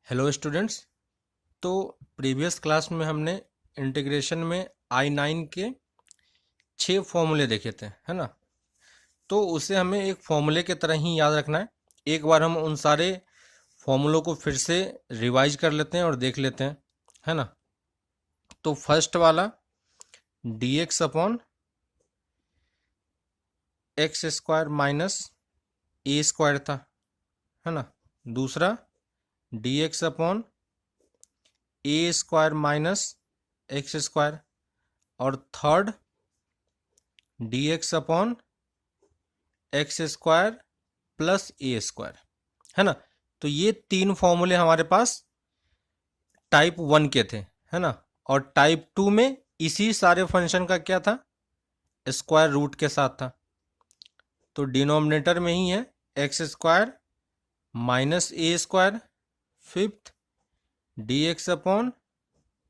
Hello students. तो previous class में हमने इंटीग्रेशन में I9 के 6 फॉर्मूले देखे थे, है ना। तो उसे हमें एक फॉर्मूले के तरह ही याद रखना है। एक बार हम उन सारे फॉर्मूलों को फिर से रिवाइज कर लेते हैं और देख लेते हैं, है ना। तो फर्स्ट वाला dx upon x square minus a square था, है ना। दूसरा dx upon a square minus x square. और third dx upon x square plus a square, है ना। तो ये तीन फॉर्मूले हमारे पास टाइप 1 के थे, है ना। और टाइप 2 में इसी सारे फंक्शन का क्या था, स्क्वायर रूट के साथ था। तो डिनोमिनेटर में ही है x square minus a square. Fifth dx upon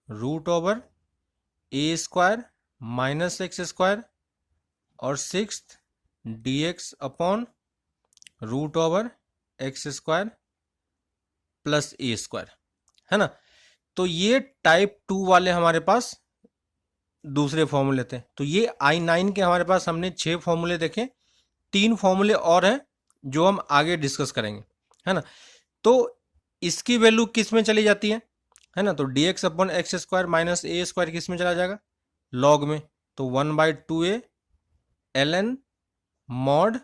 root over a square minus x square. और sixth dx upon root over x square plus a square, है ना। तो ये टाइप 2 वाले हमारे पास दूसरे फॉर्मूले थे। तो ये I9 के हमारे पास हमने 6 फॉर्मूले देखे। 3 फॉर्मूले और हैं जो हम आगे डिस्कस करेंगे, है ना। तो इसकी वैल्यू किस में चली जाती है ना। तो dx upon x square minus a square किस में चला जाएगा, लॉग में। तो 1/2a ln mod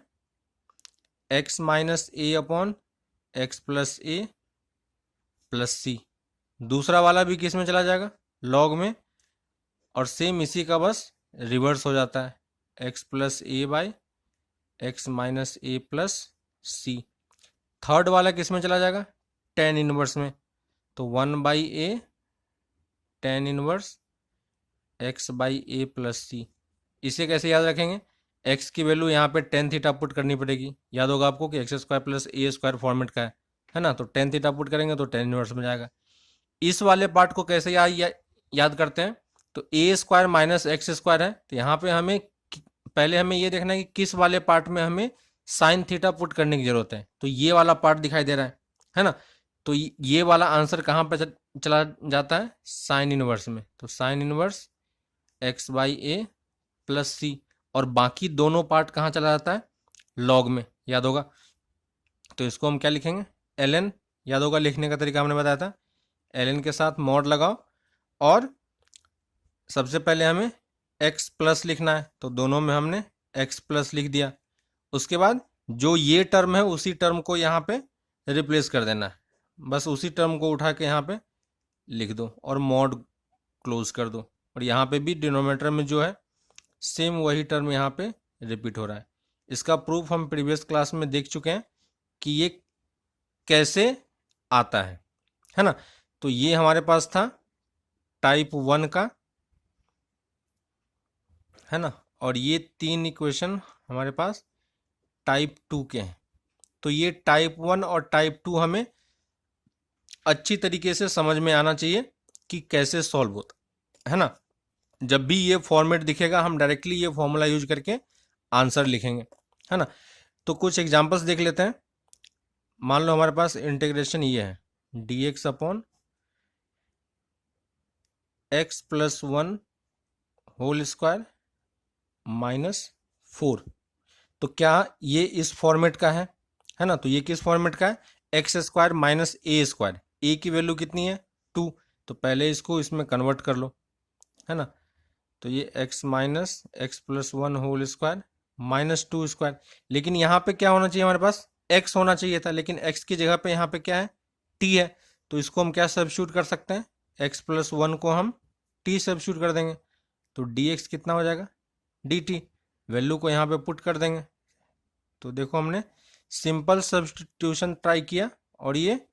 x minus a upon x plus a plus c. दूसरा वाला भी किस में चला जाएगा, लॉग में। और सेम इसी का बस रिवर्स हो जाता है, x plus a by x minus a plus c. Third वाला किस में चला जाएगा, टेन इनवर्स में। तो 1/a tan inverse x by a plus c. इसे कैसे याद रखेंगे, एक्स की वैल्यू यहाँ पे टेन थीटा पुट करनी पड़ेगी। याद होगा आपको कि x square plus a square format का है ना। तो टेन थीटा पुट करेंगे तो टेन इनवर्स में जाएगा। इस वाले पार्ट को कैसे याद करते हैं, तो ए स्क्वायर माइनस एक्स स्क्वायर है। तो यहाँ पे हमें पहले हमें ये देखना है कि किस वाले पार्ट में हमें साइन थीटा पुट करने की जरूरत है। तो ये वाला पार्ट दिखाई दे रहा है ना। तो ये वाला आंसर कहाँ पे चला जाता है, साइन इनवर्स में। तो sine inverse x by a plus c. और बाकी दोनों पार्ट कहाँ चला जाता है, लॉग में, याद होगा। तो इसको हम क्या लिखेंगे, ln। याद होगा लिखने का तरीका हमने बताया था, ln के साथ मॉड लगाओ। और सबसे पहले हमें x प्लस लिखना है, तो दोनों में हमने x प्लस लिख दिया। उसके बाद जो ये टर्म है उसी टर्म को यहाँ पे रिप्लेस कर देना है। बस उसी टर्म को उठा के यहाँ पे लिख दो और मॉड क्लोज कर दो। और यहाँ पे भी डिनोमिनेटर में जो है सेम वही टर्म यहाँ पे रिपीट हो रहा है। इसका प्रूफ हम प्रीवियस क्लास में देख चुके हैं कि ये कैसे आता है ना। तो ये हमारे पास था टाइप 1 का, है ना। और ये तीन इक्वेशन हमारे पास टाइप 2 के हैं। तो ये टाइप 1 और टाइप 2 हमें अच्छी तरीके से समझ में आना चाहिए कि कैसे सॉल्व होता है ना। जब भी ये फॉर्मेट दिखेगा हम डायरेक्टली ये फॉर्मूला यूज करके आंसर लिखेंगे, है ना। तो कुछ एग्जांपल्स देख लेते हैं। मान लो हमारे पास इंटीग्रेशन ये है, dx upon x plus 1 whole square minus 4। तो क्या ये इस फॉर्मेट का है ना। तो ये किस फॉर्मेट का है, x square minus a square. ए की वैल्यू कितनी है, 2। तो पहले इसको इसमें कन्वर्ट कर लो, है ना। तो ये x minus x plus 1 whole square minus 2 square. लेकिन यहाँ पे क्या होना चाहिए, हमारे पास x होना चाहिए था, लेकिन x की जगह पे यहाँ पे क्या है, t है। तो इसको हम क्या सब्स्टिट्यूट कर सकते हैं, x प्लस 1 को हम t सब्स्टिट्यूट कर देंगे। तो dx कितना हो जाएगा, dt। वैल्यू को यहाँ पे पुट कर देंगे। तो देखो हमने सिंपल सब्स्टिट्यूशन ट्राई किया और ये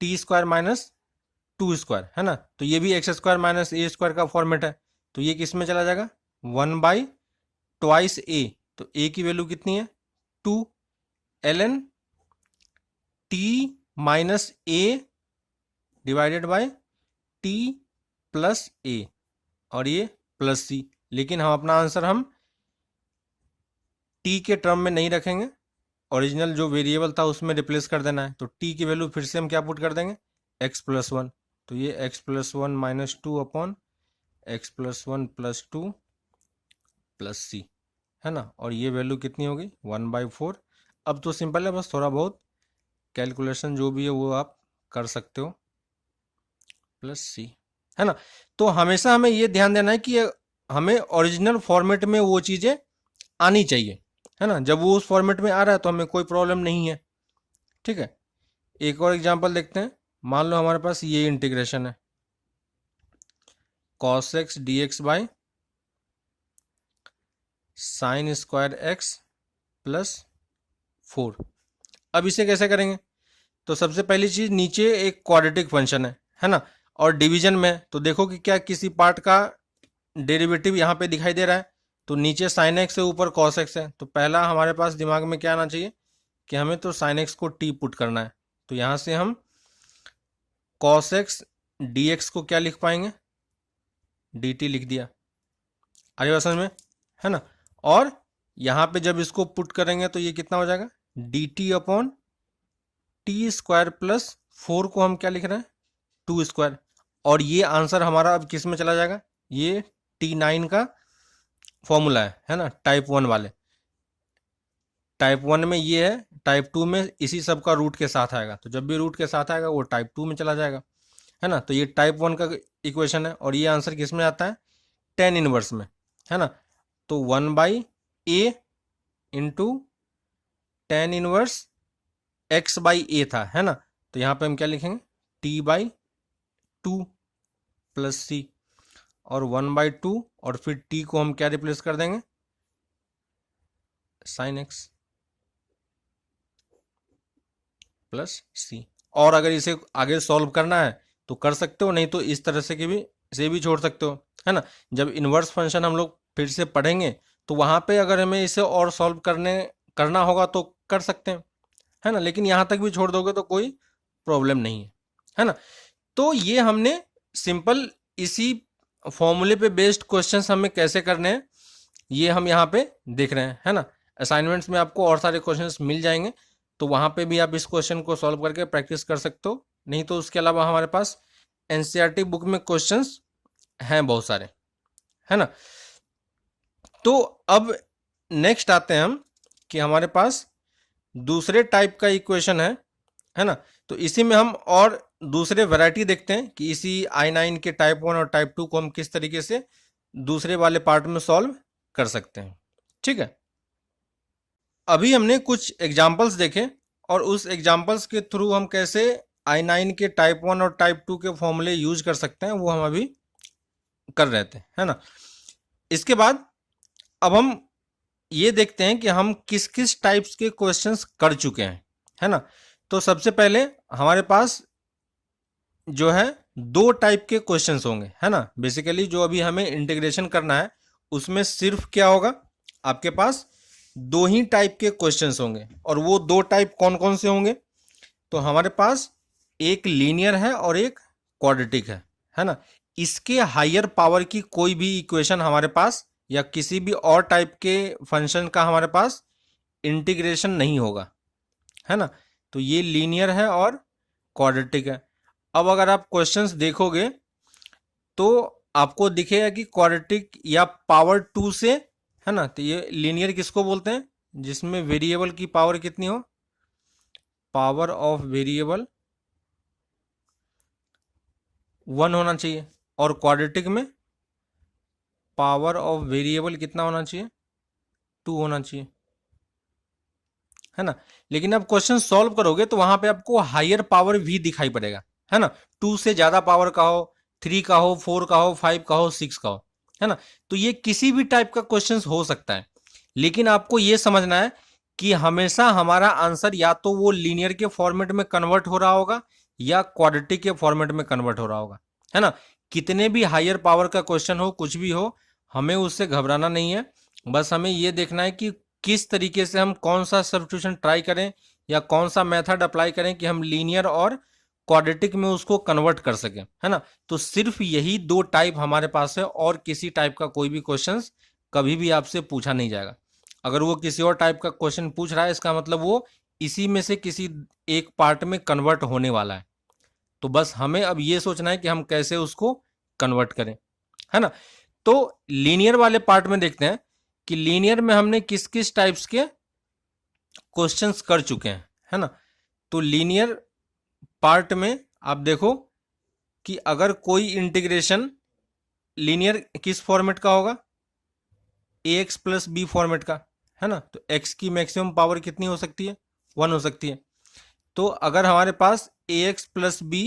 टी स्क्वायर माइनस 2 स्क्वायर, है ना। तो ये भी x square minus a square का फॉर्मेट है। तो ये किस में चला जाएगा, 1/2a। तो a की वैल्यू कितनी है, 2 ln t minus a divided by t plus a। और ये प्लस सी। लेकिन हम अपना आंसर हम t के टर्म में नहीं रखेंगे, ओरिजिनल जो वेरिएबल था उसमें रिप्लेस कर देना है। तो t की वैल्यू फिर से हम क्या पुट कर देंगे, एक्स प्लस वन, तो ये x plus one minus two upon x plus one plus two plus c, है ना। और ये वैल्यू कितनी होगी 1/4। अब तो सिंपल है, बस थोड़ा बहुत कैलकुलेशन जो भी है वो आप कर सकते हो, प्लस सी, है ना। तो हमेशा हमें ये ध्यान देना है कि हमें ओरिजिनल फॉर्मेट में वो चीज़ें आनी चाहिए, है ना। जब वो उस फॉर्मेट में आ रहा है तो हमें कोई प्रॉब्लम नहीं है, ठीक है। एक और एग्जांपल देखते हैं। मान लो हमारे पास ये इंटीग्रेशन है cos x dx by sine square x plus 4। अब इसे कैसे करेंगे? तो सबसे पहली चीज, नीचे एक क्वाड्रेटिक फंक्शन है ना, और डिवीजन में तो देखो कि क्या किसी पार्ट का डेरिवेटिव यहाँ पे दिखाई दे रहा है। तो नीचे साइन एक्स है, ऊपर कॉस एक्स है, तो पहला हमारे पास दिमाग में क्या आना चाहिए कि हमें तो साइन एक्स को टी पुट करना है। तो यहाँ से हम कॉस एक्स डी एक्स को क्या लिख पाएंगे, डी टी लिख दिया, आगे बात समझ में, है ना। और यहाँ पे जब इसको पुट करेंगे तो ये कितना हो जाएगा, D T upon T square plus 4 को हम क्या लिख रहे हैं, 2 स्क्वायर। और ये आंसर हमारा अब किस में चला जाएगा, ये T9 का फॉर्मूला है ना, टाइप 1 वाले। टाइप 1 में ये है, टाइप 2 में इसी सब का रूट के साथ आएगा, तो जब भी रूट के साथ आएगा वो टाइप 2 में चला जाएगा, है ना। तो ये टाइप 1 का इक्वेशन है, और ये आंसर किस में आता है, टेन इनवर्स में, है ना। तो 1/a into tan inverse x/a था, है ना। तो यहाँ पे हम क्या लिखेंगे, t/2 प्लस सी, और 1/2, और फिर t को हम क्या रिप्लेस कर देंगे, साइन एक्स प्लस सी। और अगर इसे आगे सॉल्व करना है तो कर सकते हो, नहीं तो इस तरह से भी छोड़ सकते हो, है ना। जब इन्वर्स फंक्शन हम लोग फिर से पढ़ेंगे तो वहां पे अगर हमें इसे और सॉल्व करना होगा तो कर सकते हैं, है ना। लेकिन यहाँ तक भी छोड़ दोगे तो कोई प्रॉब्लम नहीं है ना। तो ये हमने सिंपल इसी फॉर्मूले पे बेस्ड क्वेश्चंस हमें कैसे करने हैं ये हम यहाँ पे देख रहे हैं, है ना। असाइनमेंट्स में आपको और सारे क्वेश्चंस मिल जाएंगे, तो वहाँ पे भी आप इस क्वेश्चन को सॉल्व करके प्रैक्टिस कर सकते हो। नहीं तो उसके अलावा हमारे पास एनसीईआरटी बुक में क्वेश्चंस हैं बहुत सारे, है ना। तो अब नेक्स्ट आते हैं हम कि हमारे पास दूसरे टाइप का इक्वेशन है ना। तो इसी में हम और दूसरे वैरायटी देखते हैं कि इसी I9 के टाइप 1 और टाइप 2 को हम किस तरीके से दूसरे वाले पार्ट में सॉल्व कर सकते हैं, ठीक है। अभी हमने कुछ एग्जाम्पल्स देखे, और उस एग्जाम्पल्स के थ्रू हम कैसे I9 के टाइप 1 और टाइप 2 के फॉर्मूले यूज कर सकते हैं वो हम अभी कर रहे थे, है ना। इसके बाद अब हम ये देखते हैं कि हम किस किस टाइप्स के क्वेश्चंस कर चुके हैं, है ना। तो सबसे पहले हमारे पास जो है दो टाइप के क्वेश्चंस होंगे, है ना। बेसिकली जो अभी हमें इंटीग्रेशन करना है उसमें सिर्फ क्या होगा, आपके पास दो ही टाइप के क्वेश्चंस होंगे। और वो दो टाइप कौन कौन से होंगे, तो हमारे पास एक लीनियर है और एक क्वाड्रेटिक है ना। इसके हायर पावर की कोई भी इक्वेशन हमारे पास या किसी भी और टाइप के फंक्शन का हमारे पास इंटीग्रेशन नहीं होगा, है ना। तो ये लीनियर है और क्वाड्रेटिक है। अब अगर आप क्वेश्चंस देखोगे तो आपको दिखेगा कि क्वाड्रेटिक या पावर 2 से, है ना। तो ये लीनियर किसको बोलते हैं, जिसमें वेरिएबल की पावर कितनी हो, पावर ऑफ वेरिएबल 1 होना चाहिए, और क्वाड्रेटिक में पावर ऑफ वेरिएबल कितना होना चाहिए, 2 होना चाहिए, है ना। लेकिन अब क्वेश्चन सॉल्व करोगे तो वहां पे आपको हायर पावर भी दिखाई पड़ेगा, है ना। 2 से ज्यादा पावर का हो, 3 का हो, 4 का हो, 5 का हो, 6 का हो, है ना। तो ये किसी भी टाइप का क्वेश्चन हो सकता है, लेकिन आपको ये समझना है कि हमेशा हमारा आंसर या तो वो लीनियर के फॉर्मेट में कन्वर्ट हो रहा होगा या क्वाड्रेटिक के फॉर्मेट में कन्वर्ट हो रहा होगा, है ना। कितने भी हायर पावर का क्वेश्चन हो, कुछ भी हो, हमें उससे घबराना नहीं है। बस हमें ये देखना है कि किस तरीके से हम कौन सा सब्स्टिट्यूशन ट्राई करें या कौन सा मेथड अप्लाई करें कि हम लीनियर और क्वाड्रेटिक में उसको कन्वर्ट कर सकें, है ना। तो सिर्फ यही दो टाइप हमारे पास है, और किसी टाइप का कोई भी क्वेश्चन कभी भी आपसे पूछा नहीं जाएगा। अगर वो किसी और टाइप का क्वेश्चन पूछ रहा है, इसका मतलब वो इसी में से किसी एक पार्ट में कन्वर्ट होने वाला है। तो बस हमें अब ये सोचना है कि हम कैसे उसको कन्वर्ट करें, है ना। तो लीनियर वाले पार्ट में देखते हैं कि लीनियर में हमने किस किस टाइप्स के क्वेश्चंस कर चुके हैं, है ना। तो लीनियर पार्ट में आप देखो कि अगर कोई इंटीग्रेशन लीनियर किस फॉर्मेट का होगा, ax प्लस बी फॉर्मेट का, है ना। तो x की मैक्सिमम पावर कितनी हो सकती है, 1 हो सकती है। तो अगर हमारे पास ax प्लस बी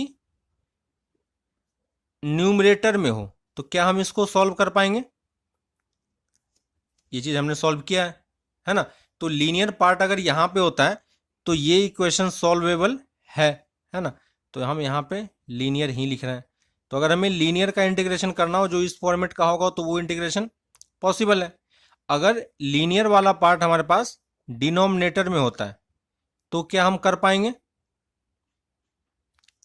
न्यूमरेटर में हो तो क्या हम इसको सॉल्व कर पाएंगे, ये चीज हमने सॉल्व किया है ना। तो लीनियर पार्ट अगर यहां पे होता है तो ये इक्वेशन सॉल्वेबल है ना। तो हम यहाँ पे लीनियर ही लिख रहे हैं। तो अगर हमें लीनियर का इंटीग्रेशन करना हो जो इस फॉर्मेट का होगा तो वो इंटीग्रेशन पॉसिबल है। अगर लीनियर वाला पार्ट हमारे पास डिनोमिनेटर में होता है तो क्या हम कर पाएंगे,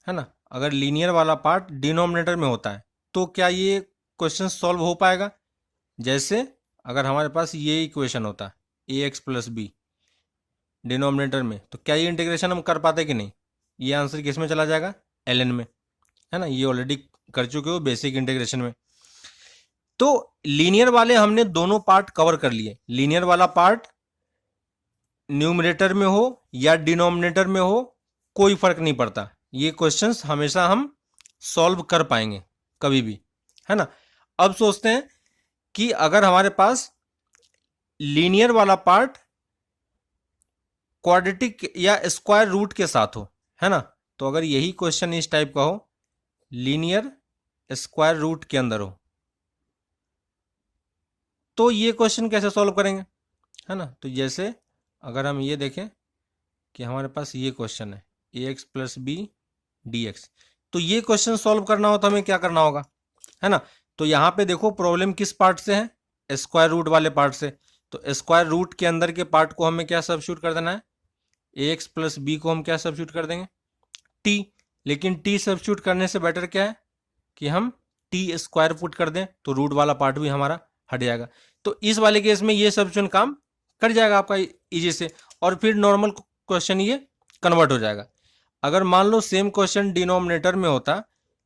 है ना। अगर लीनियर वाला पार्ट डिनोमिनेटर में होता है तो क्या ये क्वेश्चन सॉल्व हो पाएगा। जैसे अगर हमारे पास ये इक्वेशन होता है ax प्लस बी डिनोमिनेटर में, तो क्या ये इंटीग्रेशन हम कर पाते कि नहीं, ये आंसर किस में चला जाएगा, ln में, है ना। ये ऑलरेडी कर चुके हो बेसिक इंटीग्रेशन में। तो लीनियर वाले हमने दोनों पार्ट कवर कर लिए। लीनियर वाला पार्ट न्यूमरेटर में हो या डिनोमिनेटर में हो कोई फर्क नहीं पड़ता, ये क्वेश्चंस हमेशा हम सॉल्व कर पाएंगे कभी भी, है ना। अब सोचते हैं कि अगर हमारे पास लीनियर वाला पार्ट क्वाड्रेटिक या स्क्वायर रूट के साथ हो, है ना। तो अगर यही क्वेश्चन इस टाइप का हो, लीनियर स्क्वायर रूट के अंदर हो, तो ये क्वेश्चन कैसे सॉल्व करेंगे, है ना। तो जैसे अगर हम ये देखें कि हमारे पास ये क्वेश्चन है ax plus b d x, तो ये क्वेश्चन सॉल्व करना हो तो हमें क्या करना होगा, है ना। तो यहाँ पे देखो प्रॉब्लम किस पार्ट से है, स्क्वायर रूट वाले पार्ट से। तो स्क्वायर रूट के अंदर के पार्ट को हमें क्या सब्स्टिट्यूट कर देना है, ax प्लस बी को हम क्या सब्स्टिट्यूट कर देंगे, t। लेकिन t सब्स्टिट्यूट करने से बेटर क्या है कि हम t स्क्वायर पुट कर दें तो रूट वाला पार्ट भी हमारा हट जाएगा। तो इस वाले केस में ये सब्स्टिट्यूशन काम कर जाएगा आपका इजी से, और फिर नॉर्मल क्वेश्चन ये कन्वर्ट हो जाएगा। अगर मान लो सेम क्वेश्चन डिनोमिनेटर में होता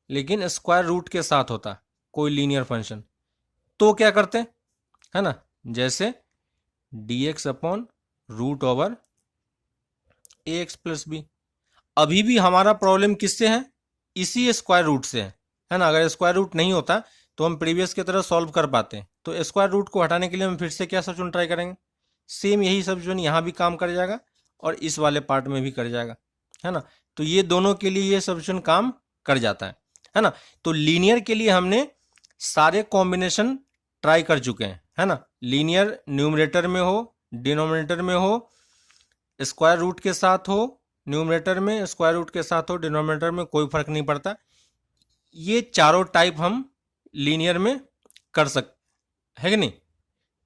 लेकिन स्क्वायर रूट के साथ होता कोई लीनियर फंक्शन, तो क्या करते हैं, है ना। जैसे dx upon root over ax plus b, अभी भी हमारा प्रॉब्लम किससे है, इसी स्क्वायर रूट से है ना। अगर स्क्वायर रूट नहीं होता तो हम प्रीवियस की तरह सॉल्व कर पाते हैं। तो स्क्वायर रूट को हटाने के लिए हम फिर से क्या सब्स्टिट्यूशन ट्राई करेंगे, सेम यही सब्स्टिट्यूशन यहाँ भी काम कर जाएगा और इस वाले पार्ट में भी कर जाएगा, है ना। तो ये दोनों के लिए ये सब्स्टिट्यूशन काम कर जाता है ना। तो लीनियर के लिए हमने सारे कॉम्बिनेशन ट्राई कर चुके हैं, है ना। लीनियर न्यूमरेटर में हो, डिनोमिनेटर में हो, स्क्वायर रूट के साथ हो, न्यूमरेटर में स्क्वायर रूट के साथ हो, डिनोमिनेटर में कोई फर्क नहीं पड़ता। ये चारों टाइप हम लीनियर में कर सकते है कि नहीं।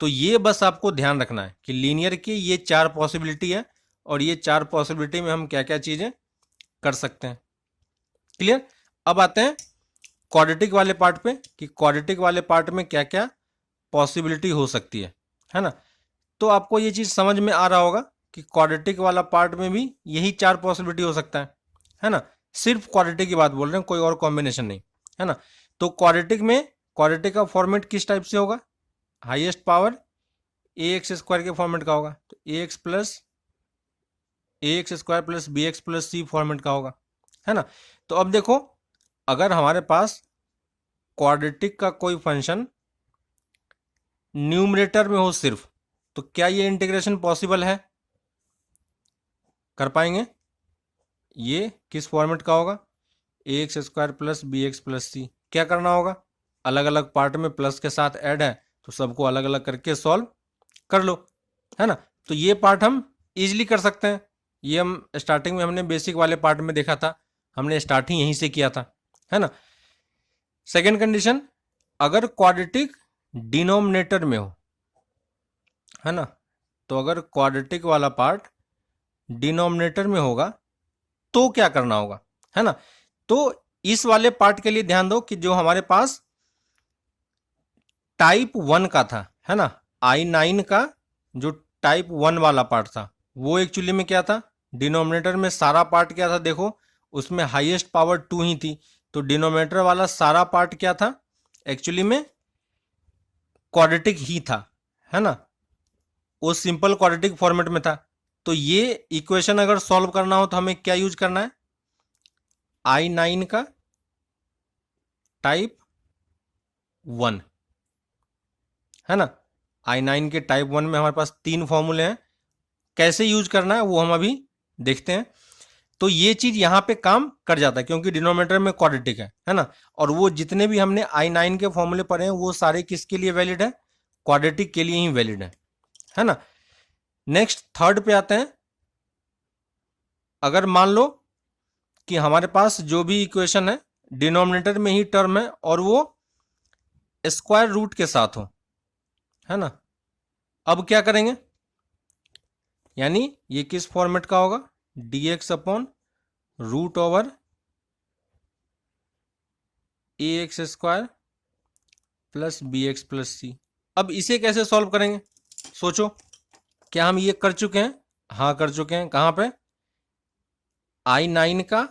तो ये बस आपको ध्यान रखना है कि लीनियर की ये 4 पॉसिबिलिटी है और ये 4 पॉसिबिलिटी में हम क्या क्या चीजें कर सकते हैं। क्लियर। अब आते हैं क्वाड्रेटिक वाले पार्ट पे कि क्वाड्रेटिक वाले पार्ट में क्या क्या पॉसिबिलिटी हो सकती है ना। तो आपको ये चीज समझ में आ रहा होगा कि क्वाड्रेटिक वाला पार्ट में भी यही 4 पॉसिबिलिटी हो सकता है ना। सिर्फ क्वाड्रेटिक की बात बोल रहे हैं, कोई और कॉम्बिनेशन नहीं, है ना। तो क्वाड्रेटिक में क्वाड्रेटिक का फॉर्मेट किस टाइप से होगा, हाईएस्ट पावर ax स्क्वायर के फॉर्मेट का होगा। तो ax square plus b x plus c format का होगा, है ना। तो अब देखो अगर हमारे पास क्वाड्रेटिक का कोई फंक्शन न्यूमरेटर में हो सिर्फ, तो क्या ये इंटीग्रेशन पॉसिबल है, कर पाएंगे। ये किस फॉर्मेट का होगा, ax square plus b x plus c. क्या करना होगा, अलग अलग पार्ट में प्लस के साथ ऐड है तो सबको अलग अलग करके सॉल्व कर लो, है ना। तो ये पार्ट हम इजीली कर सकते हैं। ये हम स्टार्टिंग में हमने बेसिक वाले पार्ट में देखा था, हमने स्टार्टिंग यहीं से किया था, है ना। सेकेंड कंडीशन, अगर क्वाड्रेटिक डिनोमिनेटर में हो, है ना। तो अगर क्वाड्रेटिक वाला पार्ट डिनोमिनेटर में होगा तो क्या करना होगा, है ना। तो इस वाले पार्ट के लिए ध्यान दो कि जो हमारे पास टाइप 1 का था, है ना, I9 का जो टाइप 1 वाला पार्ट था वो एक्चुअली में क्या था, डिनोमिनेटर में सारा पार्ट क्या था, देखो उसमें हाईएस्ट पावर 2 ही थी, तो डिनोमिनेटर वाला सारा पार्ट क्या था, एक्चुअली में क्वाड्रेटिक ही था, है ना, वो सिंपल क्वाड्रेटिक फॉर्मेट में था। तो ये इक्वेशन अगर सॉल्व करना हो तो हमें क्या यूज करना है, I9 का टाइप 1, है ना। I9 के टाइप 1 में हमारे पास 3 फॉर्मूले हैं, कैसे यूज करना है वो हम अभी देखते हैं। तो ये चीज यहां पे काम कर जाता है क्योंकि डिनोमिनेटर में क्वाड्रेटिक है ना, और वो जितने भी हमने I9 के फॉर्मूले पढ़े हैं वो सारे किसके लिए वैलिड है, क्वाड्रेटिक के लिए ही वैलिड है ना। नेक्स्ट थर्ड पे आते हैं। अगर मान लो कि हमारे पास जो भी इक्वेशन है डिनोमिनेटर में ही टर्म है और वो स्क्वायर रूट के साथ हो, है ना, अब क्या करेंगे, यानी ये किस फॉर्मेट का होगा, dx upon root over ax² plus bx plus c. अब इसे कैसे सॉल्व करेंगे, सोचो, क्या हम ये कर चुके हैं, हाँ कर चुके हैं। कहां पे, I9 का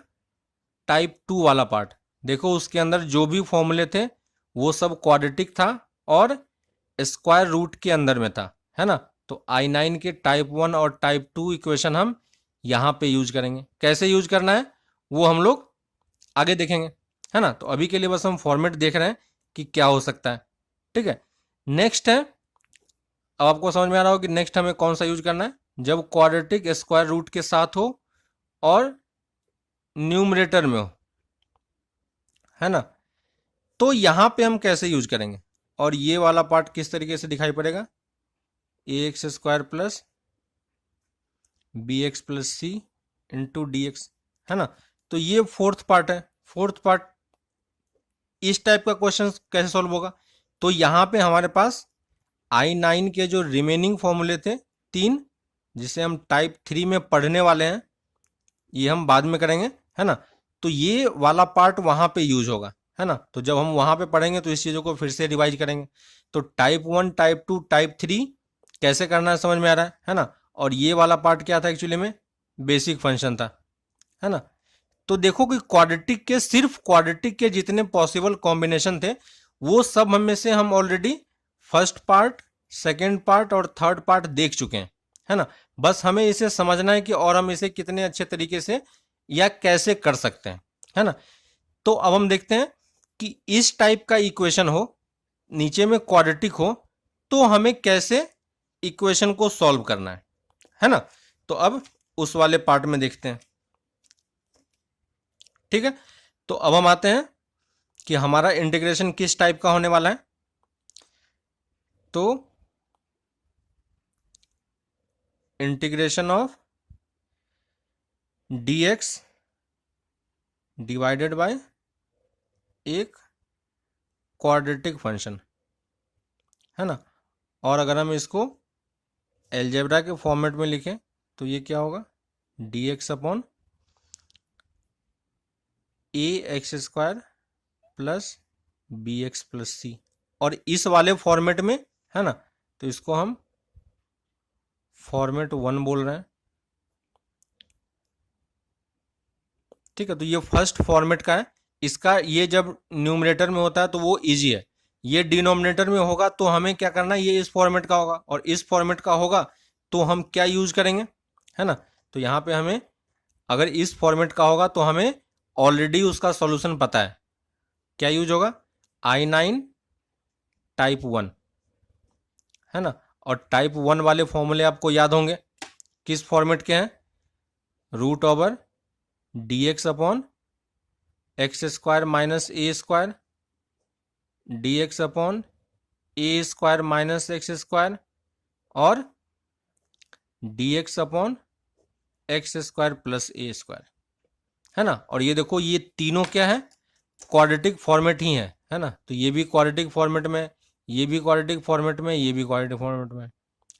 टाइप 2 वाला पार्ट, देखो उसके अंदर जो भी फॉर्मूले थे वो सब क्वाड्रेटिक था और स्क्वायर रूट के अंदर में था, है ना। तो I9 के टाइप 1 और टाइप 2 इक्वेशन हम यहां पे यूज करेंगे। कैसे यूज करना है वो हम लोग आगे देखेंगे, है ना। तो अभी के लिए बस हम फॉर्मेट देख रहे हैं कि क्या हो सकता है, ठीक है। नेक्स्ट है, अब आपको समझ में आ रहा हो कि नेक्स्ट हमें कौन सा यूज करना है, जब क्वाड्रेटिक स्क्वायर रूट के साथ हो और न्यूमरेटर में हो, है ना। तो यहां पे हम कैसे यूज करेंगे, और ये वाला पार्ट किस तरीके से दिखाई पड़ेगा, ax² प्लस bx प्लस सी इंटू dx, है ना। तो ये फोर्थ पार्ट है। फोर्थ पार्ट इस टाइप का क्वेश्चन कैसे सॉल्व होगा, तो यहां पे हमारे पास I9 के जो रिमेनिंग फॉर्मूले थे 3, जिसे हम टाइप 3 में पढ़ने वाले हैं, ये हम बाद में करेंगे, है ना। तो ये वाला पार्ट वहां पे यूज होगा, है ना। तो जब हम वहां पे पढ़ेंगे तो इस चीजों को फिर से रिवाइज करेंगे। तो टाइप 1, टाइप 2, टाइप 3 कैसे करना है समझ में आ रहा है ना। और ये वाला पार्ट क्या था, एक्चुअली में बेसिक फंक्शन था, है ना। तो देखो कि क्वाड्रेटिक के, सिर्फ क्वाड्रेटिक के जितने पॉसिबल कॉम्बिनेशन थे वो सब हम में से हम already first part, second part और थर्ड पार्ट देख चुके हैं, है ना। बस हमें इसे समझना है कि और हम इसे कितने अच्छे तरीके से या कैसे कर सकते हैं, है ना। तो अब हम देखते हैं कि इस टाइप का इक्वेशन हो, नीचे में क्वाड्रेटिक हो, तो हमें कैसे इक्वेशन को सॉल्व करना है ना। तो अब उस वाले पार्ट में देखते हैं, ठीक है। तो अब हम आते हैं कि हमारा इंटीग्रेशन किस टाइप का होने वाला है। तो integration of dx divided by एक क्वाड्रेटिक फंक्शन, है ना। और अगर हम इसको एलजेब्रा के फॉर्मेट में लिखें तो ये क्या होगा, dx upon ax² plus bx plus c. और इस वाले फॉर्मेट में, है ना, तो इसको हम फॉर्मेट 1 बोल रहे हैं, ठीक है। तो ये फर्स्ट फॉर्मेट का है। इसका ये जब न्यूमरेटर में होता है तो वो इजी है, ये डिनोमिनेटर में होगा तो हमें क्या करना है, ये इस फॉर्मेट का होगा, और इस फॉर्मेट का होगा तो हम क्या यूज करेंगे, है ना। तो यहाँ पे हमें, अगर इस फॉर्मेट का होगा तो हमें ऑलरेडी उसका सॉल्यूशन पता है, क्या यूज होगा, I9 टाइप 1, है ना। और टाइप 1 वाले फॉर्मूले आपको याद होंगे, किस फॉर्मेट के हैं, root over dx upon x² minus a² dx upon a² minus x² और dx upon x² plus a², है ना। और ये देखो ये तीनों क्या है, क्वाड्रेटिक फॉर्मेट ही है ना। तो ये भी क्वाड्रेटिक फॉर्मेट में, ये भी क्वाड्रेटिक फॉर्मेट में, ये भी क्वाड्रेटिक फॉर्मेट में,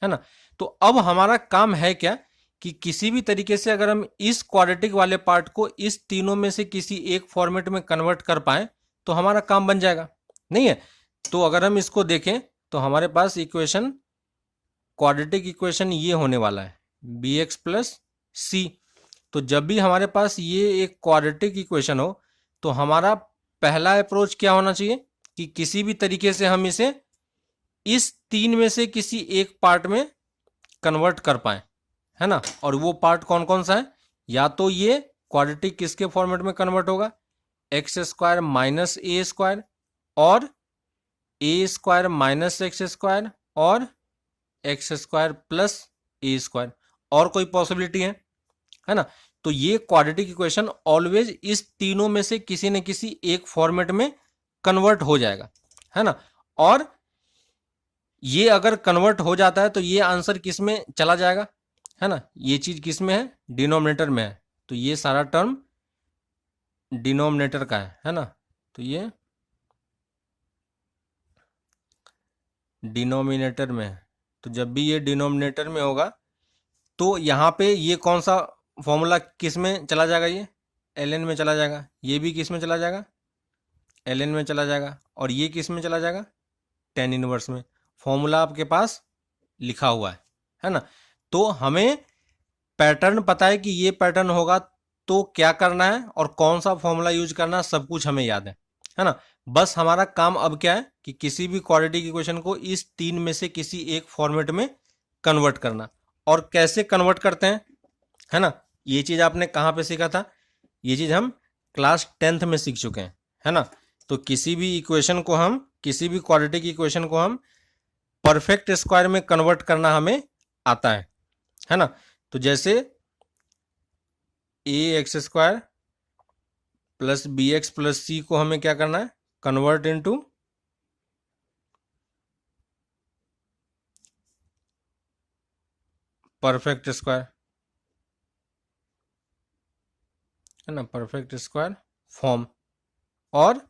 है ना। तो अब हमारा काम है क्या, कि किसी भी तरीके से अगर हम इस क्वाड्रेटिक वाले पार्ट को इस तीनों में से किसी एक फॉर्मेट में कन्वर्ट कर पाए तो हमारा काम बन जाएगा, नहीं है। तो अगर हम इसको देखें तो हमारे पास इक्वेशन, क्वाड्रेटिक इक्वेशन ये होने वाला है bx प्लस सी। तो जब भी हमारे पास ये एक क्वाड्रेटिक इक्वेशन हो तो हमारा पहला अप्रोच क्या होना चाहिए कि किसी भी तरीके से हम इसे इस तीन में से किसी एक पार्ट में कन्वर्ट कर पाए, है ना। और वो पार्ट कौन कौन सा है, या तो ये क्वाड्रेटिक किसके फॉर्मेट में कन्वर्ट होगा, x square minus a square, और ए स्क्वायर माइनस एक्स स्क्वायर, और x square plus a square, और कोई पॉसिबिलिटी है ना। तो ये क्वाड्रेटिक इक्वेशन ऑलवेज इस तीनों में से किसी न किसी एक फॉर्मेट में कन्वर्ट हो जाएगा, है ना। और ये अगर कन्वर्ट हो जाता है तो ये आंसर किस में चला जाएगा, है ना। ये चीज किस में है, डिनोमिनेटर में है, तो ये सारा टर्म डिनोमिनेटर का है ना। तो ये डिनोमिनेटर में है, तो जब भी ये डिनोमिनेटर में होगा तो यहाँ पे ये कौन सा फॉर्मूला किस में चला जाएगा, ये ln में चला जाएगा, ये भी किस में चला जाएगा, ln में चला जाएगा, और ये किस में चला जाएगा, tan इनवर्स में। फॉर्मूला आपके पास लिखा हुआ है ना। तो हमें पैटर्न पता है कि ये पैटर्न होगा तो क्या करना है और कौन सा फॉर्मूला यूज करना है, सब कुछ हमें याद है ना। बस हमारा काम अब क्या है कि किसी भी क्वाड्रेटिक इक्वेशन को इस तीन में से किसी एक फॉर्मेट में कन्वर्ट करना। और कैसे कन्वर्ट करते हैं, है ना, ये चीज आपने कहाँ पे सीखा था, ये चीज हम क्लास 10th में सीख चुके हैं, है ना। तो किसी भी इक्वेशन को हम, किसी भी क्वाड्रेटिक इक्वेशन को हम परफेक्ट स्क्वायर में कन्वर्ट करना हमें आता है ना। तो जैसे a x square plus b x plus c को हमें क्या करना है, कन्वर्ट इनटू परफेक्ट स्क्वायर, है ना, परफेक्ट स्क्वायर फॉर्म। और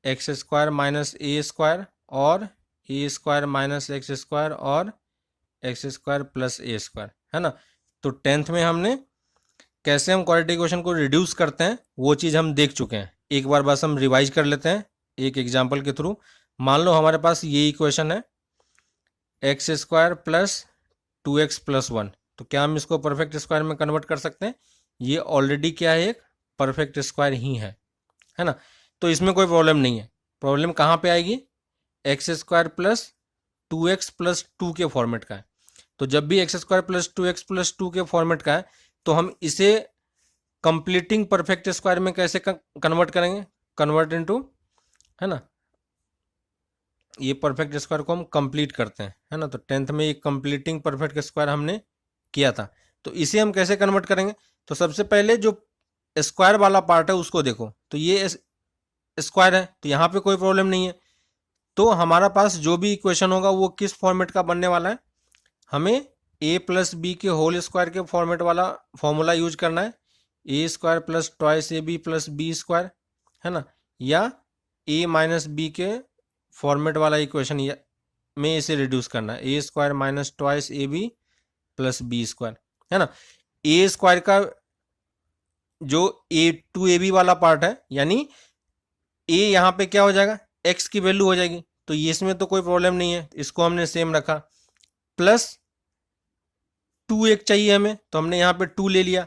x square minus a square, और ए स्क्वायर माइनस एक्स स्क्वायर, और x square plus a square, है ना। तो 10th में हमने कैसे हम क्वाड्रेटिक इक्वेशन को रिड्यूस करते हैं वो चीज़ हम देख चुके हैं। एक बार बस हम रिवाइज कर लेते हैं एक एग्जांपल के थ्रू। मान लो हमारे पास ये इक्वेशन है x square plus 2x plus 1, तो क्या हम इसको परफेक्ट स्क्वायर में कन्वर्ट कर सकते हैं, ये ऑलरेडी क्या है, एक परफेक्ट स्क्वायर ही है ना। तो इसमें कोई प्रॉब्लम नहीं है। प्रॉब्लम कहाँ पे आएगी, x square plus 2x plus 2 के फॉर्मेट का है। तो जब भी x square plus 2x plus 2 के फॉर्मेट का है तो हम इसे कंप्लीटिंग परफेक्ट स्क्वायर में कैसे कन्वर्ट करेंगे, कन्वर्ट इनटू, है ना, ये परफेक्ट स्क्वायर को हम कंप्लीट करते हैं, है ना। तो 10th में ये कंप्लीटिंग परफेक्ट स्क्वायर हमने किया था। तो इसे हम कैसे कन्वर्ट करेंगे, तो सबसे पहले जो स्क्वायर वाला पार्ट है उसको देखो, तो ये स्क्वायर है तो यहाँ पे कोई प्रॉब्लम नहीं है। तो हमारा पास जो भी इक्वेशन होगा वो किस फॉर्मेट का बनने वाला है, हमें a प्लस बी के होल स्क्वायर के फॉर्मेट वाला फॉर्मूला यूज करना है, a square plus twice a b plus b square, है ना, या a माइनस बी के फॉर्मेट वाला इक्वेशन में इसे रिड्यूस करना है, a square minus twice a b plus b square, है ना। ए स्क्वायर का जो ए टू ए बी वाला पार्ट है, यानी ए यहाँ पे क्या हो जाएगा, एक्स की वैल्यू हो जाएगी, तो ये इसमें तो कोई प्रॉब्लम नहीं है, इसको हमने सेम रखा। प्लस 2 एक चाहिए हमें तो हमने यहाँ पे 2 ले लिया,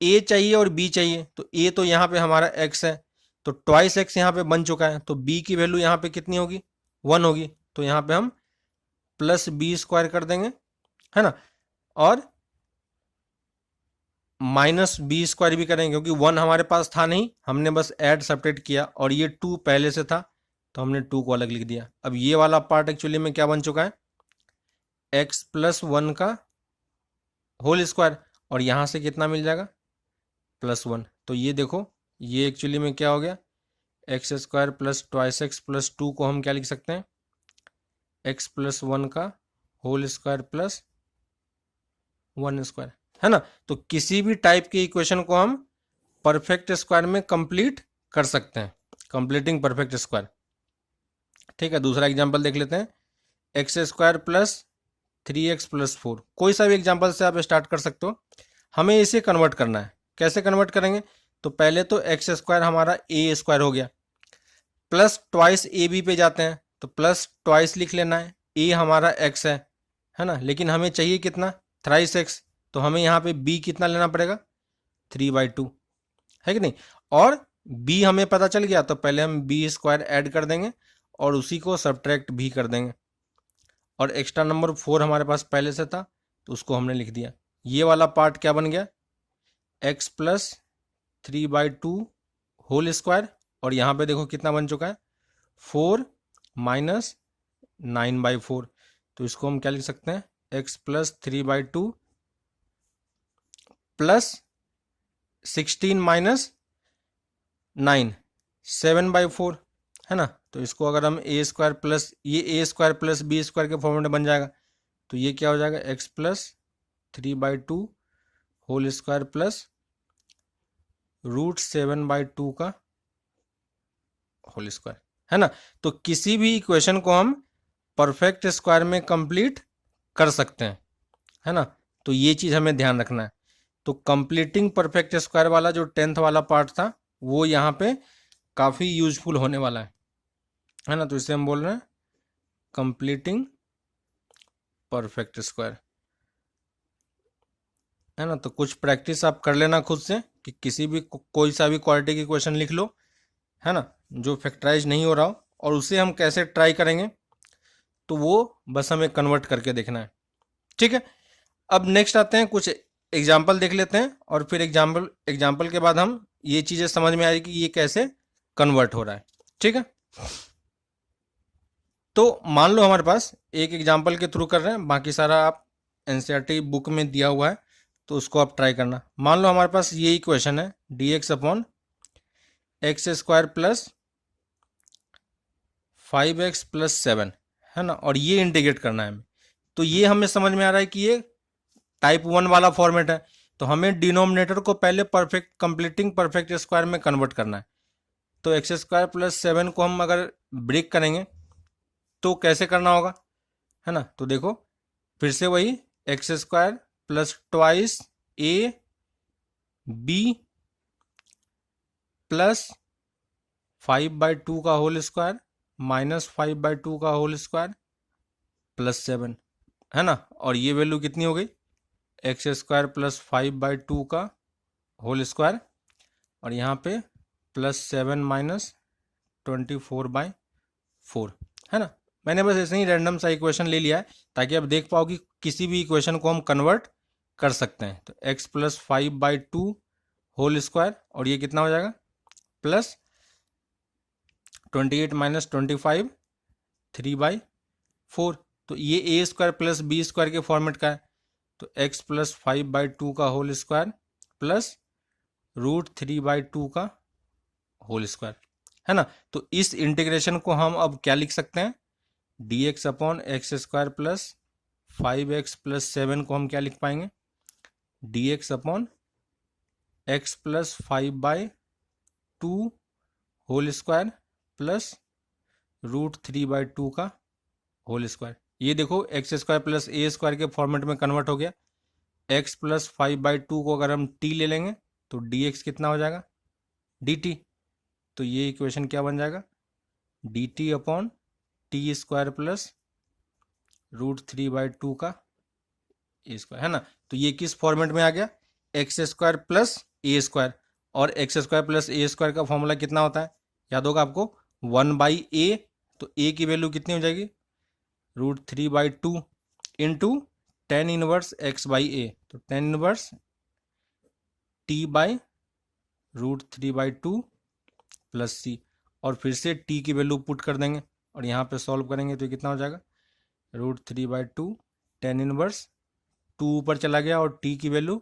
ए चाहिए और बी चाहिए, तो ए तो यहाँ पे हमारा एक्स है तो ट्वाइस एक्स यहाँ पे बन चुका है, तो बी की वैल्यू यहाँ पे कितनी होगी, 1 होगी, तो यहाँ पे हम प्लस बी स्क्वायर कर देंगे, है ना, और माइनस बी स्क्वायर भी करेंगे क्योंकि 1 हमारे पास था नहीं, हमने बस ऐड सब्ट्रैक्ट किया, और ये 2 पहले से था तो हमने 2 को अलग लिख दिया। अब ये वाला पार्ट एक्चुअली में क्या बन चुका है, एक्स प्लस 1 का होल स्क्वायर, और यहाँ से कितना मिल जाएगा, प्लस 1। तो ये देखो ये एक्चुअली में क्या हो गया, x square plus twice x plus 2 को हम क्या लिख सकते हैं, एक्स प्लस 1 का होल स्क्वायर प्लस 1 स्क्वायर, है ना। तो किसी भी टाइप के इक्वेशन को हम परफेक्ट स्क्वायर में कंप्लीट कर सकते हैं, कंप्लीटिंग परफेक्ट स्क्वायर। ठीक है, दूसरा एग्जांपल देख लेते हैं, x square plus 3x plus 4, कोई सा भी एग्जांपल से आप स्टार्ट कर सकते हो। हमें इसे कन्वर्ट करना है, कैसे कन्वर्ट करेंगे, तो पहले तो एक्स स्क्वायर हमारा ए स्क्वायर हो गया, प्लस ट्वाइस ए बी पे जाते हैं तो प्लस ट्वाइस लिख लेना है, ए हमारा एक्स है ना, लेकिन हमें चाहिए कितना, थ्राइस एक्स, तो हमें यहाँ पे बी कितना लेना पड़ेगा, 3/2, है कि नहीं। और b हमें पता चल गया, तो पहले हम b स्क्वायर ऐड कर देंगे और उसी को सब्ट्रैक्ट भी कर देंगे। और एक्स्ट्रा नंबर 4 हमारे पास पहले से था, तो उसको हमने लिख दिया। ये वाला पार्ट क्या बन गया, x प्लस 3/2 होल स्क्वायर, और यहाँ पे देखो कितना बन चुका है, 4 माइनस 9/4। तो इसको हम क्या लिख सकते हैं, x प्लस 3/2 प्लस 16 माइनस 9, 7/4, है ना। तो इसको अगर हम a square plus a square plus b square के फॉर्म में बन जाएगा, तो ये क्या हो जाएगा, x plus 3/2 whole square plus √7/2 का होल स्क्वायर, है ना। तो किसी भी इक्वेशन को हम परफेक्ट स्क्वायर में कंप्लीट कर सकते हैं, है ना। तो ये चीज हमें ध्यान रखना है। तो कंप्लीटिंग परफेक्ट स्क्वायर वाला जो 10th वाला पार्ट था, वो यहाँ पे काफी यूजफुल होने वाला है ना। तो इसे हम बोल रहे हैं कंप्लीटिंग परफेक्ट स्क्वायर, है ना। तो कुछ प्रैक्टिस आप कर लेना खुद से कि किसी भी कोई सा भी क्वालिटी की क्वेश्चन लिख लो, है ना, जो फैक्टराइज नहीं हो रहा हो, और उसे हम कैसे ट्राई करेंगे, तो वो बस हमें कन्वर्ट करके देखना है, ठीक है। अब नेक्स्ट आते हैं, कुछ एग्जाम्पल देख लेते हैं, और फिर एग्जाम्पल के बाद हम ये चीज़ें समझ में आएगी कि ये कैसे कन्वर्ट हो रहा है, ठीक है। तो मान लो हमारे पास एक एग्जाम्पल के थ्रू कर रहे हैं, बाकी सारा आप एनसीईआरटी बुक में दिया हुआ है, तो उसको आप ट्राई करना। मान लो हमारे पास ये इक्वेशन है dx upon x square plus 5x plus 7, है ना, और ये इंटीग्रेट करना है हमें। तो ये हमें समझ में आ रहा है कि ये टाइप 1 वाला फॉर्मेट है, तो हमें डिनोमिनेटर को पहले कंप्लीटिंग परफेक्ट स्क्वायर में कन्वर्ट करना है। तो एक्स स्क्वायर प्लस 7 को हम अगर ब्रेक करेंगे तो कैसे करना होगा, है ना। तो देखो फिर से वही x square plus twice a b plus 5/2 का होल स्क्वायर माइनस 5/2 का होल स्क्वायर प्लस 7, है ना। और ये वैल्यू कितनी हो गई, एक्स स्क्वायर प्लस 5/2 का होल स्क्वायर, और यहाँ पे प्लस 7 माइनस 24/4, है ना। मैंने बस ऐसे ही रैंडम सा इक्वेशन ले लिया है ताकि आप देख पाओ कि किसी भी इक्वेशन को हम कन्वर्ट कर सकते हैं। तो x प्लस 5/2 होल स्क्वायर, और ये कितना हो जाएगा, प्लस 28 माइनस 25 3/4। तो ये ए स्क्वायर प्लस बी स्क्वायर के फॉर्मेट का है। तो x प्लस 5/2 का होल स्क्वायर प्लस √3/2 का होल स्क्वायर, है ना। तो इस इंटीग्रेशन को हम अब क्या लिख सकते हैं, dx upon x square plus 5x plus 7 को हम क्या लिख पाएंगे, dx upon x plus 5/2 whole square plus √3/2 का होल स्क्वायर। ये देखो x square plus a square के फॉर्मेट में कन्वर्ट हो गया। x प्लस 5/2 को अगर हम t ले लेंगे तो dx कितना हो जाएगा, dt। तो ये इक्वेशन क्या बन जाएगा, dt upon T square plus √3/2 का ए स्क्वायर, है ना। तो ये किस फॉर्मेट में आ गया, x square plus a square, और x square plus a square का फॉर्मूला कितना होता है, याद होगा आपको, 1/a। तो a की वैल्यू कितनी हो जाएगी, √3/2 इंटू tan इनवर्स x/a। तो tan inverse t/√3/2 plus c, और फिर से t की वैल्यू पुट कर देंगे और यहाँ पे सॉल्व करेंगे तो कितना हो जाएगा, √3/2 tan इनवर्स 2 ऊपर चला गया, और t की वैल्यू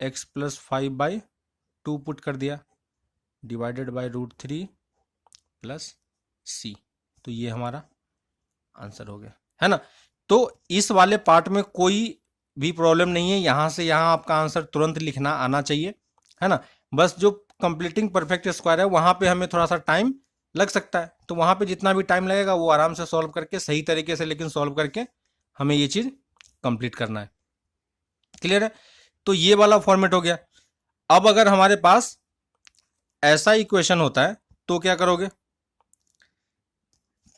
x प्लस 5/2 पुट कर दिया, डिवाइडेड बाय √3 प्लस c। तो ये हमारा आंसर हो गया, है ना। तो इस वाले पार्ट में कोई भी प्रॉब्लम नहीं है, यहां से यहां आपका आंसर तुरंत लिखना आना चाहिए, है ना। बस जो कंप्लीटिंग परफेक्ट स्क्वायर है वहां पे हमें थोड़ा सा टाइम लग सकता है, तो वहां पे जितना भी टाइम लगेगा वो आराम से सॉल्व करके सही तरीके से, लेकिन सॉल्व करके हमें ये चीज कंप्लीट करना है, क्लियर है। तो ये वाला फॉर्मेट हो गया। अब अगर हमारे पास ऐसा इक्वेशन होता है तो क्या करोगे,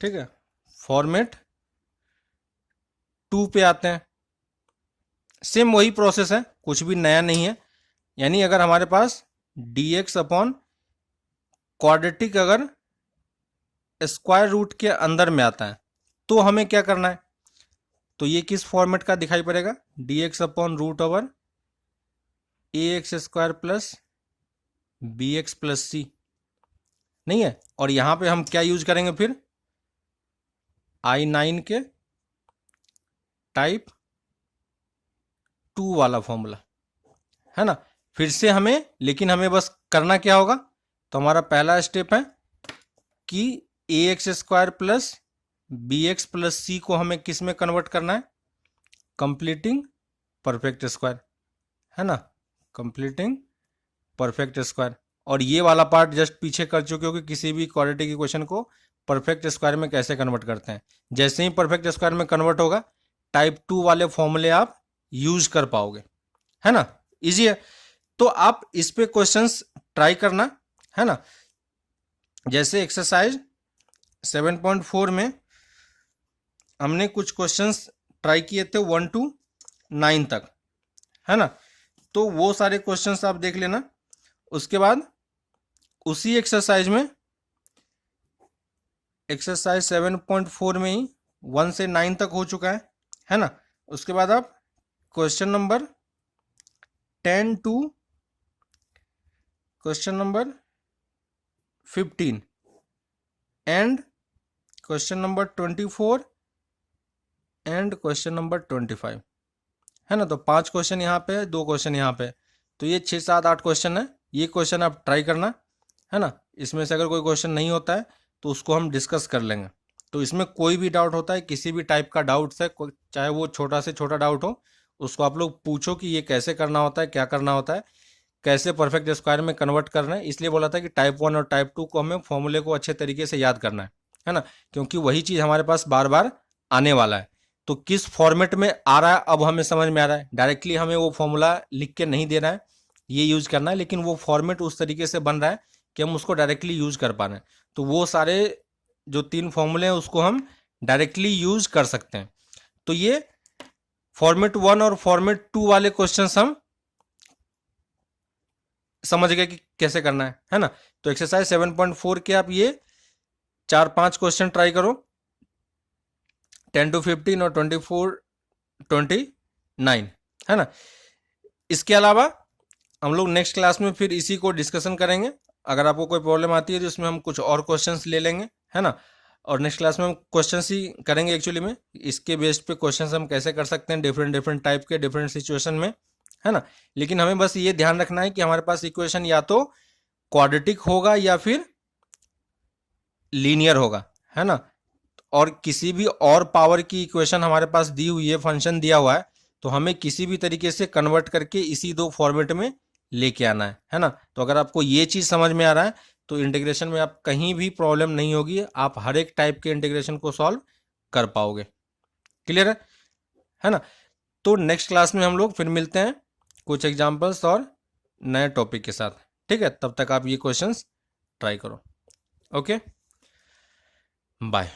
ठीक है, फॉर्मेट 2 पे आते हैं। सेम वही प्रोसेस है, कुछ भी नया नहीं है। यानी अगर हमारे पास dx अपॉन क्वाड्रेटिक अगर स्क्वायर रूट के अंदर में आता है तो हमें क्या करना है, तो ये किस फॉर्मेट का दिखाई पड़ेगा, dx upon root over a x square plus b x plus c, नहीं है। और यहां पे हम क्या यूज करेंगे फिर, I9 के टाइप 2 वाला फॉर्मूला, है ना। फिर से हमें, लेकिन हमें बस करना क्या होगा, तो हमारा पहला स्टेप है कि a x square plus b x plus c को हमें किस में कन्वर्ट करना है, कंप्लीटिंग परफेक्ट स्क्वायर, है ना, कंप्लीटिंग परफेक्ट स्क्वायर। और ये वाला पार्ट जस्ट पीछे कर चुके हो कि किसी भी क्वाड्रेटिक इक्वेशन को परफेक्ट स्क्वायर में कैसे कन्वर्ट करते हैं। जैसे ही परफेक्ट स्क्वायर में कन्वर्ट होगा टाइप 2 वाले फॉर्मूले आप यूज कर पाओगे, है ना, इजी है। तो आप इस पे क्वेश्चंस ट्राई करना, है ना। जैसे एक्सरसाइज 7.4 में हमने कुछ क्वेश्चंस ट्राई किए थे 1 to 9 तक, है ना। तो वो सारे क्वेश्चंस आप देख लेना। उसके बाद उसी एक्सरसाइज में, एक्सरसाइज 7.4 में ही 1 से 9 तक हो चुका है ना। उसके बाद आप question number 10 to question number 15 and question number 24 and question number 25, है ना। तो 5 क्वेश्चन यहाँ पे है, 2 क्वेश्चन यहाँ पे है, तो ये 6, 7, 8 क्वेश्चन है। ये क्वेश्चन आप ट्राई करना, है ना। इसमें से अगर कोई क्वेश्चन नहीं होता है तो उसको हम डिस्कस कर लेंगे। तो इसमें कोई भी डाउट होता है, किसी भी टाइप का डाउट है, चाहे वो छोटा से छोटा डाउट हो, उसको आप लोग पूछो कि ये कैसे करना होता है, क्या करना होता है, कैसे परफेक्ट स्क्वायर में कन्वर्ट करना है। इसलिए बोला था कि टाइप 1 और टाइप 2 को हमें फॉर्मूले को अच्छे तरीके से याद करना है ना, क्योंकि वही चीज़ हमारे पास बार बार आने वाला है। तो किस फॉर्मेट में आ रहा है अब हमें समझ में आ रहा है। डायरेक्टली हमें वो फॉर्मूला लिख के नहीं देना है, ये यूज करना है, लेकिन वो फॉर्मेट उस तरीके से बन रहा है कि हम उसको डायरेक्टली यूज कर पा रहे हैं। तो वो सारे जो 3 फॉर्मूले हैं उसको हम डायरेक्टली यूज कर सकते हैं। तो ये फॉर्मेट 1 और फॉर्मेट 2 वाले क्वेश्चंस हम समझ गए कि कैसे करना है ना। तो एक्सरसाइज 7.4 के आप ये 4-5 क्वेश्चन ट्राई करो, 10 to 15 और 24, 29, है ना। इसके अलावा हम लोग नेक्स्ट क्लास में फिर इसी को डिस्कशन करेंगे। अगर आपको कोई प्रॉब्लम आती है तो इसमें हम कुछ और क्वेश्चंस ले लेंगे, है ना। और नेक्स्ट क्लास में हम क्वेश्चंस ही करेंगे एक्चुअली में, इसके बेस्ड पे क्वेश्चंस हम कैसे कर सकते हैं डिफरेंट टाइप के डिफरेंट सिचुएशन में, है ना। लेकिन हमें बस ये ध्यान रखना है कि हमारे पास इक्वेशन या तो क्वाड्रेटिक होगा या फिर लीनियर होगा, है ना। और किसी भी और पावर की इक्वेशन हमारे पास दी हुई है, फंक्शन दिया हुआ है, तो हमें किसी भी तरीके से कन्वर्ट करके इसी 2 फॉर्मेट में लेके आना है ना। तो अगर आपको ये चीज़ समझ में आ रहा है तो इंटीग्रेशन में आप कहीं भी प्रॉब्लम नहीं होगी, आप हर एक टाइप के इंटीग्रेशन को सॉल्व कर पाओगे। क्लियर है ना। तो नेक्स्ट क्लास में हम लोग फिर मिलते हैं कुछ एग्जाम्पल्स और नए टॉपिक के साथ, ठीक है। तब तक आप ये क्वेश्चंस ट्राई करो। Okay, bye.